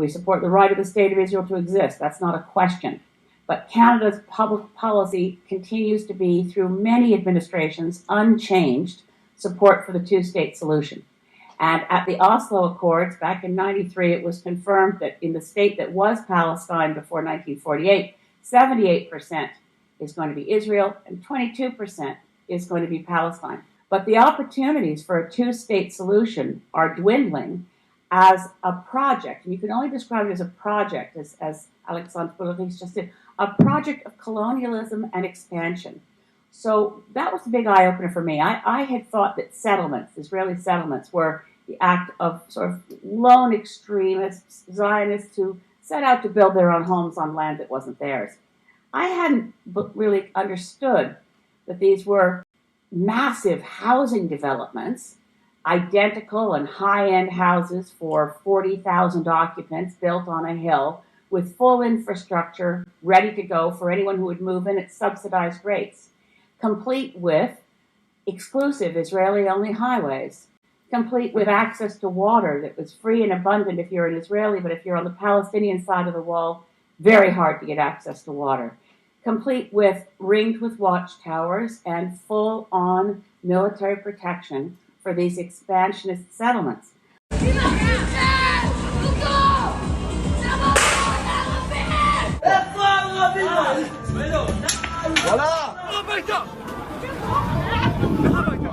We support the right of the State of Israel to exist. That's not a question. But Canada's public policy continues to be, through many administrations, unchanged support for the two-state solution. And at the Oslo Accords back in 1993, it was confirmed that in the state that was Palestine before 1948, 78% is going to be Israel and 22% is going to be Palestine. But the opportunities for a two-state solution are dwindling as a project. And you can only describe it as a project, as Alexandre Boulris just did, a project of colonialism and expansion. So that was a big eye-opener for me. I had thought that settlements, Israeli settlements, were the act of sort of lone extremists, Zionists who set out to build their own homes on land that wasn't theirs. I hadn't really understood that these were massive housing developments, identical and high-end houses for 40,000 occupants built on a hill with full infrastructure ready to go for anyone who would move in at subsidized rates, complete with exclusive Israeli-only highways, complete with access to water that was free and abundant if you're an Israeli, but if you're on the Palestinian side of the wall, very hard to get access to water, complete with ringed with watchtowers and full-on military protection for these expansionist settlements.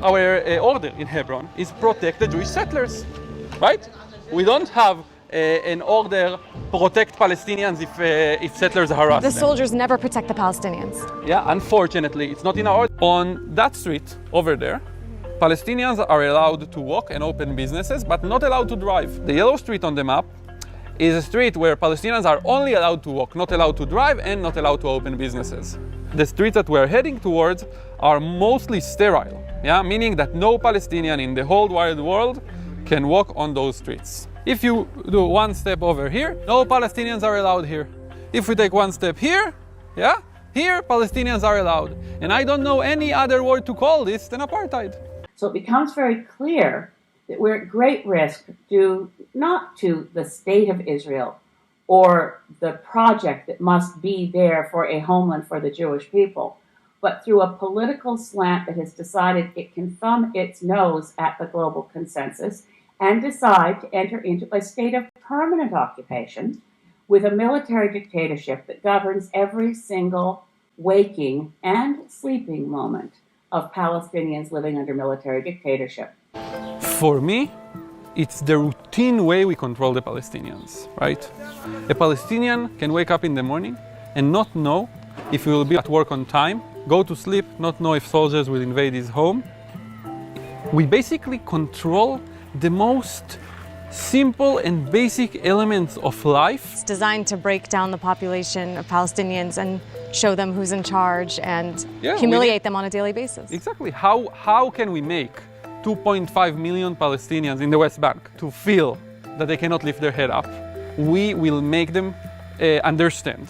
Our order in Hebron is protect the Jewish settlers, right? We don't have an order protect Palestinians if settlers harass them. The soldiers never protect the Palestinians. Yeah, unfortunately, it's not in our order. On that street over there, Palestinians are allowed to walk and open businesses, but not allowed to drive. The yellow street on the map is a street where Palestinians are only allowed to walk, not allowed to drive, and not allowed to open businesses. The streets that we're heading towards are mostly sterile, meaning that no Palestinian in the whole wide world can walk on those streets. If you do one step over here, no Palestinians are allowed here. If we take one step here, here Palestinians are allowed. And I don't know any other word to call this than apartheid. So it becomes very clear that we're at great risk due not to the state of Israel or the project that must be there for a homeland for the Jewish people, but through a political slant that has decided it can thumb its nose at the global consensus and decide to enter into a state of permanent occupation with a military dictatorship that governs every single waking and sleeping moment of Palestinians living under military dictatorship. For me, it's the routine way we control the Palestinians, right? A Palestinian can wake up in the morning and not know if he will be at work on time, go to sleep, not know if soldiers will invade his home. We basically control the most simple and basic elements of life. It's designed to break down the population of Palestinians and show them who's in charge and humiliate them on a daily basis. Exactly. How can we make 2.5 million Palestinians in the West Bank to feel that they cannot lift their head up? We will make them understand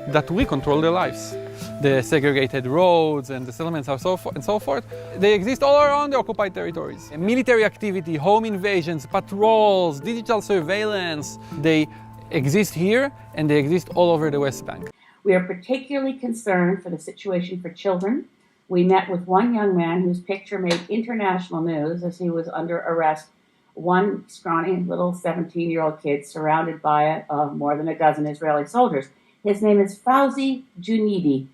that we control their lives. The segregated roads and the settlements and so forth, they exist all around the occupied territories. Military activity, home invasions, patrols, digital surveillance, they exist here and they exist all over the West Bank. We are particularly concerned for the situation for children. We met with one young man whose picture made international news as he was under arrest. One scrawny little 17-year-old kid surrounded by more than a dozen Israeli soldiers. His name is Fauzi Junidi.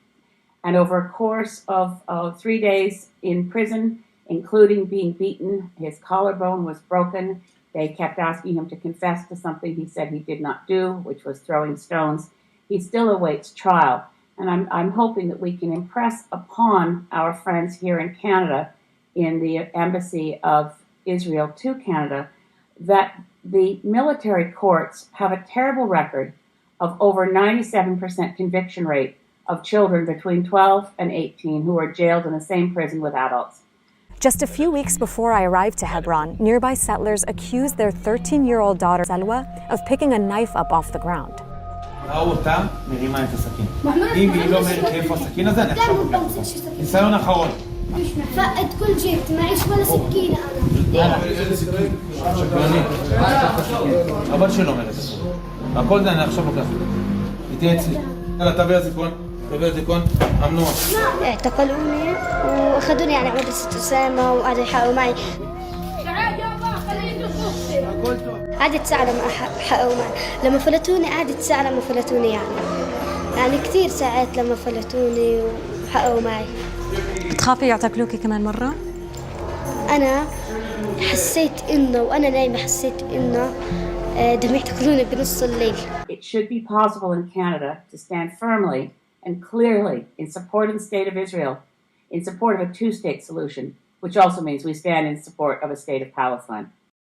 And over a course of 3 days in prison, including being beaten, his collarbone was broken. They kept asking him to confess to something he said he did not do, which was throwing stones. He still awaits trial. And I'm hoping that we can impress upon our friends here in Canada, in the Embassy of Israel to Canada, that the military courts have a terrible record of over 97% conviction rate of children between 12 and 18 who are jailed in the same prison with adults. Just a few weeks before I arrived to Hebron, nearby settlers accused their 13-year-old daughter, Salwa, of picking a knife up off the ground. ראו אותה, מרימה את הסכין. אם היא לא אומרת איפה הסכין הזה, אני עכשיו... ניסיון אחרון. فقد كل شيء معيش ولا سكينة أنا איזה סכין, שקרנית. הבת שלו אומרת את זה. הכל זה אני עכשיו לוקח. היא תהיה אצלי. יאללה, תביא הזיכרון. تبي تكون ممنوع. اعتقلوني واخذوني يعني مدرسة أسامة وقعدوا يحققوا معي. قعدت ساعة لما حققوا معي. لما فلتوني قعدت ساعة لما فلتوني يعني كثير ساعات لما فلتوني وحققوا معي. بتخافي يعتقلوكي كمان مرة؟ أنا حسيت إنه وأنا نايمة حسيت إنه بدهم يعتقلوني بنص الليل. It should be possible in Canada to stand firmly and clearly in support of the state of Israel, in support of a two-state solution, which also means we stand in support of a state of Palestine.